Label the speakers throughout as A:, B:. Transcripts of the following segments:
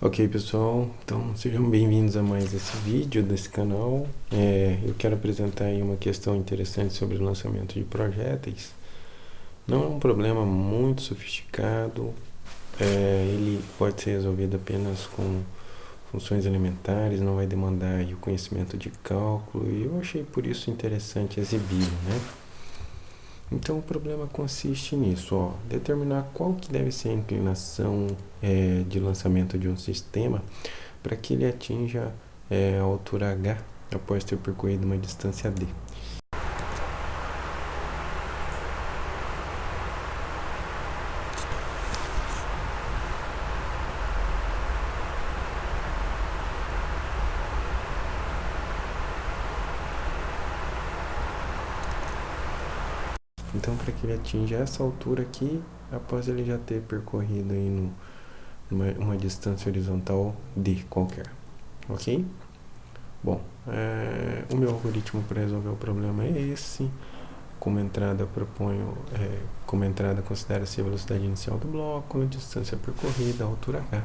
A: Ok, pessoal, então sejam bem-vindos a mais esse vídeo desse canal. Eu quero apresentar aí uma questão interessante sobre o lançamento de projéteis. Não é um problema muito sofisticado, ele pode ser resolvido apenas com funções elementares, não vai demandar aí o conhecimento de cálculo, e eu achei por isso interessante exibi-lo, né? Então o problema consiste nisso, ó, determinar qual que deve ser a inclinação de lançamento de um sistema para que ele atinja a altura h após ter percorrido uma distância d. Então, para que ele atinja essa altura aqui, após ele já ter percorrido aí uma distância horizontal d qualquer, ok? Bom, o meu algoritmo para resolver o problema é esse. Como entrada, como entrada considera-se a velocidade inicial do bloco, a distância percorrida, a altura h,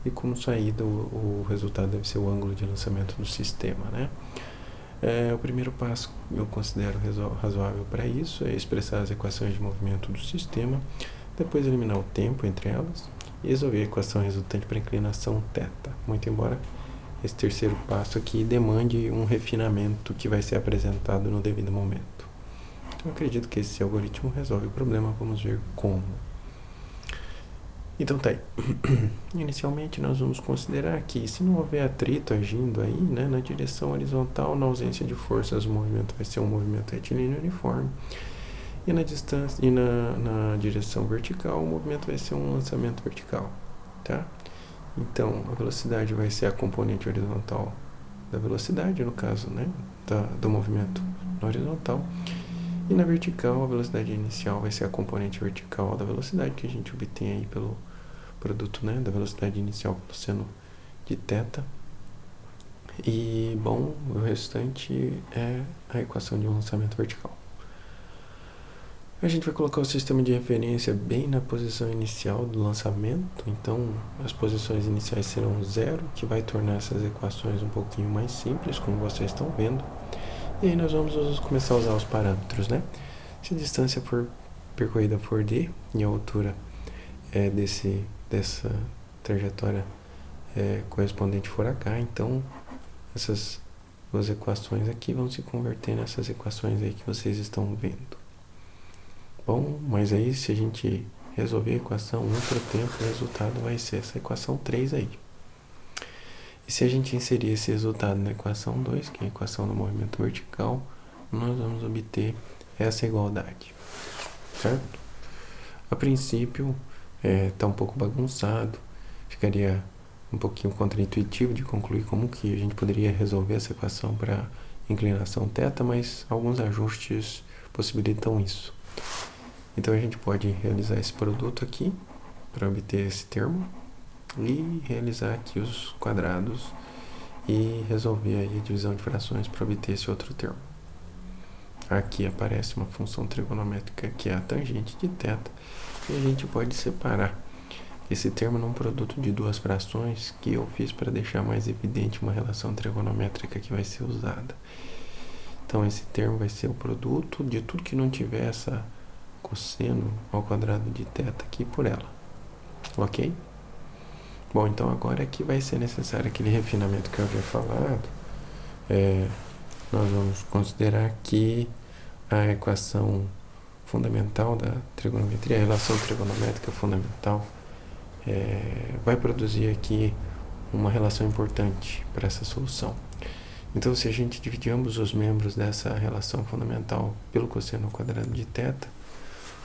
A: e como saída o resultado deve ser o ângulo de lançamento do sistema, né? O primeiro passo eu considero razoável para isso é expressar as equações de movimento do sistema, depois eliminar o tempo entre elas e resolver a equação resultante para a inclinação θ, muito embora esse terceiro passo aqui demande um refinamento que vai ser apresentado no devido momento. Então eu acredito que esse algoritmo resolve o problema, vamos ver como. Então tá aí. Inicialmente nós vamos considerar que se não houver atrito agindo aí, né, na direção horizontal, na ausência de forças, o movimento vai ser um movimento retilíneo uniforme. E na distância na direção vertical, o movimento vai ser um lançamento vertical, tá? Então a velocidade vai ser a componente horizontal da velocidade, no caso, né, do movimento na horizontal. E na vertical, a velocidade inicial vai ser a componente vertical da velocidade que a gente obtém aí pelo produto, né, da velocidade inicial pelo seno de θ. E, bom, o restante é a equação de um lançamento vertical. A gente vai colocar o sistema de referência bem na posição inicial do lançamento, então as posições iniciais serão 0, que vai tornar essas equações um pouquinho mais simples, como vocês estão vendo. E aí nós vamos começar a usar os parâmetros, né? Se a distância for percorrida for d e a altura dessa trajetória correspondente for h, então essas duas equações aqui vão se converter nessas equações aí que vocês estão vendo. Bom, mas aí se a gente resolver a equação 1 para o tempo, o resultado vai ser essa equação 3 aí. E se a gente inserir esse resultado na equação 2, que é a equação do movimento vertical, nós vamos obter essa igualdade, certo? A princípio está um pouco bagunçado, ficaria um pouquinho contraintuitivo de concluir como que a gente poderia resolver essa equação para inclinação θ, mas alguns ajustes possibilitam isso. Então a gente pode realizar esse produto aqui para obter esse termo e realizar aqui os quadrados e resolver aí a divisão de frações para obter esse outro termo. Aqui aparece uma função trigonométrica que é a tangente de θ, e a gente pode separar esse termo num produto de duas frações que eu fiz para deixar mais evidente uma relação trigonométrica que vai ser usada. Então esse termo vai ser o produto de tudo que não tiver essa cosseno ao quadrado de θ aqui por ela, ok? Bom, então agora é que vai ser necessário aquele refinamento que eu havia falado. Nós vamos considerar aqui a equação fundamental da trigonometria, a relação trigonométrica fundamental, vai produzir aqui uma relação importante para essa solução. Então, se a gente dividir ambos os membros dessa relação fundamental pelo cosseno ao quadrado de θ,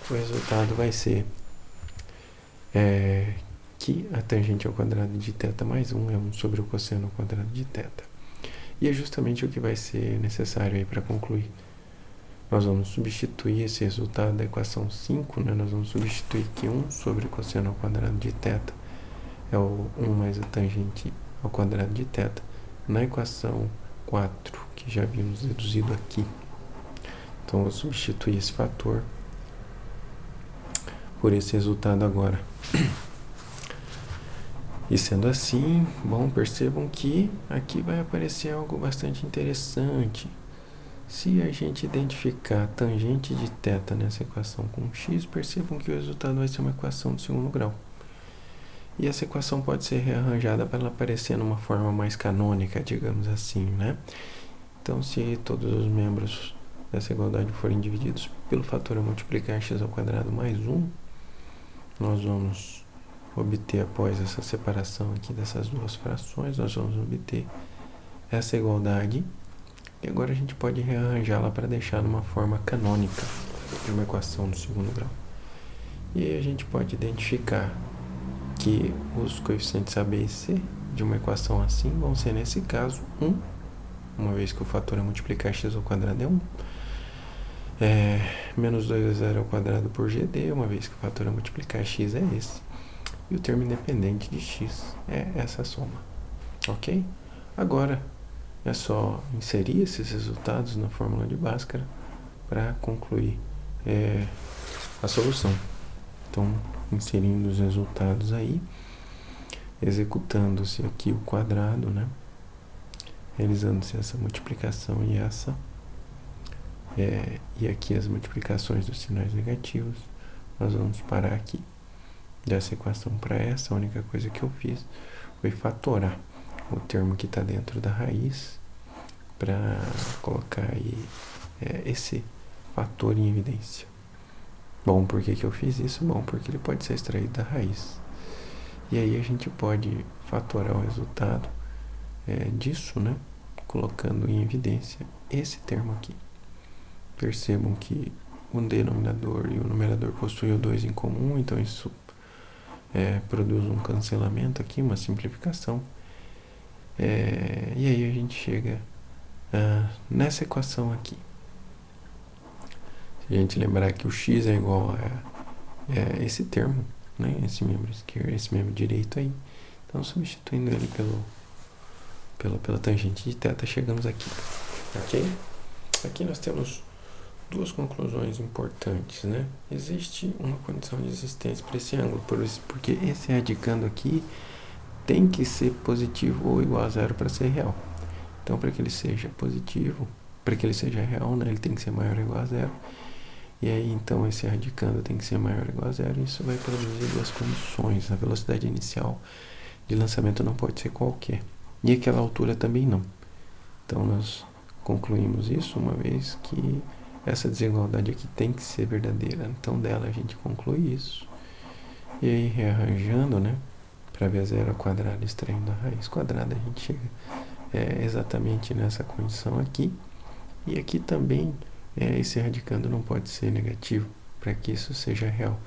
A: o resultado vai ser que a tangente ao quadrado de θ mais 1 é 1 sobre o cosseno ao quadrado de θ. E é justamente o que vai ser necessário aí para concluir. Nós vamos substituir esse resultado da equação 5, né? Nós vamos substituir que 1 sobre o cosseno ao quadrado de θ é o 1 mais a tangente ao quadrado de θ na equação 4, que já havíamos deduzido aqui. Então, eu vou substituir esse fator por esse resultado agora. E sendo assim, bom, percebam que aqui vai aparecer algo bastante interessante. Se a gente identificar a tangente de θ nessa equação com x, percebam que o resultado vai ser uma equação de segundo grau. E essa equação pode ser rearranjada para ela aparecer numa forma mais canônica, digamos assim, né? Então, se todos os membros dessa igualdade forem divididos pelo fator a multiplicar x ao quadrado mais 1, nós vamos obter, após essa separação aqui dessas duas frações, nós vamos obter essa igualdade. E agora a gente pode rearranjá-la para deixar numa forma canônica de uma equação do segundo grau. E aí a gente pode identificar que os coeficientes a, b e c de uma equação assim vão ser, nesse caso, 1, uma vez que o fator a multiplicar x ao quadrado é 1. Menos 2 a 0 ao quadrado por gd, uma vez que o fator a multiplicar x é esse. E o termo independente de x é essa soma. Ok? Agora é só inserir esses resultados na fórmula de Bhaskara para concluir a solução. Então, inserindo os resultados aí, executando-se aqui o quadrado, né? Realizando-se essa multiplicação e essa, e aqui as multiplicações dos sinais negativos, nós vamos parar aqui. Dessa equação para essa, a única coisa que eu fiz foi fatorar o termo que está dentro da raiz para colocar aí esse fator em evidência. Bom, por que eu fiz isso? Bom, porque ele pode ser extraído da raiz. E aí a gente pode fatorar o resultado disso, né? Colocando em evidência esse termo aqui. Percebam que o denominador e o numerador possuem o 2 em comum, então isso produz um cancelamento aqui, uma simplificação. E aí a gente chega nessa equação aqui. Se a gente lembrar que o x é igual a esse termo, né? Esse membro esquerdo, esse membro direito aí. Então, substituindo ele pela tangente de θ, chegamos aqui. Ok? Aqui nós temos duas conclusões importantes, né? Existe uma condição de existência para esse ângulo, porque esse radicando aqui tem que ser positivo ou igual a zero para ser real. Então, para que ele seja positivo, para que ele seja real, né, ele tem que ser maior ou igual a zero. E aí, então, esse radicando tem que ser maior ou igual a zero. E isso vai produzir duas condições. A velocidade inicial de lançamento não pode ser qualquer. E aquela altura também não. Então, nós concluímos isso uma vez que essa desigualdade aqui tem que ser verdadeira. Então, dela a gente conclui isso. E aí, rearranjando, né, para ver zero ao quadrado, extraindo a raiz quadrada, a gente chega exatamente nessa condição aqui. E aqui também esse radicando não pode ser negativo para que isso seja real.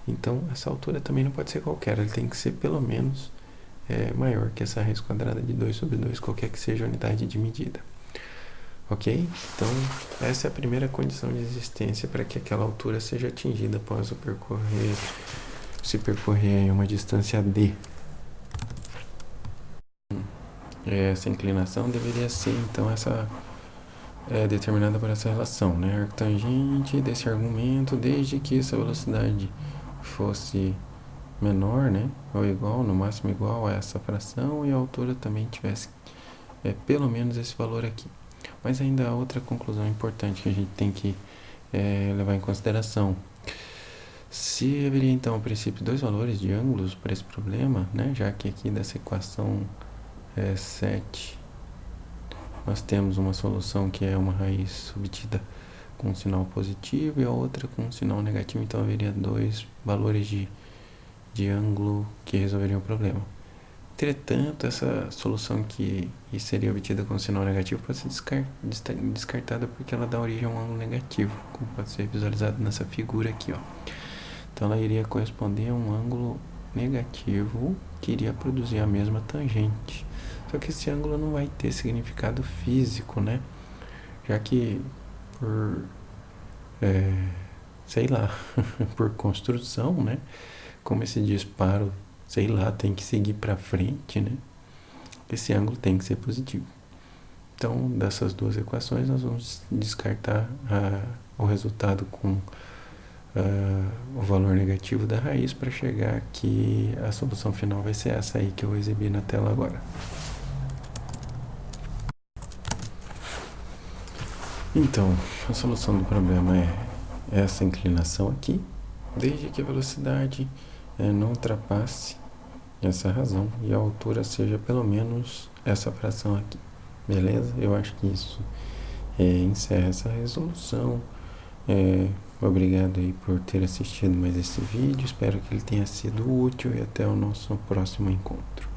A: Então, essa altura também não pode ser qualquer, ele tem que ser pelo menos maior que essa raiz quadrada de 2 sobre 2, qualquer que seja a unidade de medida. Ok? Então, essa é a primeira condição de existência para que aquela altura seja atingida após se percorrer uma distância d. Essa inclinação deveria ser, então, essa determinada por essa relação, né? Arctangente desse argumento, desde que essa velocidade fosse menor, né? Ou igual, no máximo igual a essa fração, e a altura também tivesse pelo menos esse valor aqui. Mas ainda há outra conclusão importante que a gente tem que levar em consideração. Se haveria então, a princípio, dois valores de ângulos para esse problema, né? Já que aqui dessa equação 7 nós temos uma solução que é uma raiz obtida com um sinal positivo e a outra com um sinal negativo, então haveria dois valores de ângulo que resolveriam o problema. Entretanto, essa solução que seria obtida com sinal negativo pode ser descartada porque ela dá origem a um ângulo negativo, como pode ser visualizado nessa figura aqui, ó. Então ela iria corresponder a um ângulo negativo que iria produzir a mesma tangente. Só que esse ângulo não vai ter significado físico, né? Já que por, sei lá, por construção, né? Como esse disparo, sei lá, tem que seguir para frente, né? Esse ângulo tem que ser positivo. Então, dessas duas equações, nós vamos descartar o resultado com o valor negativo da raiz para chegar aqui. A solução final vai ser essa aí que eu vou exibir na tela agora. Então, a solução do problema é essa inclinação aqui, desde que a velocidade não ultrapasse essa razão e a altura seja pelo menos essa fração aqui. Beleza? Eu acho que isso encerra essa resolução. Obrigado aí por ter assistido mais esse vídeo. Espero que ele tenha sido útil e até o nosso próximo encontro.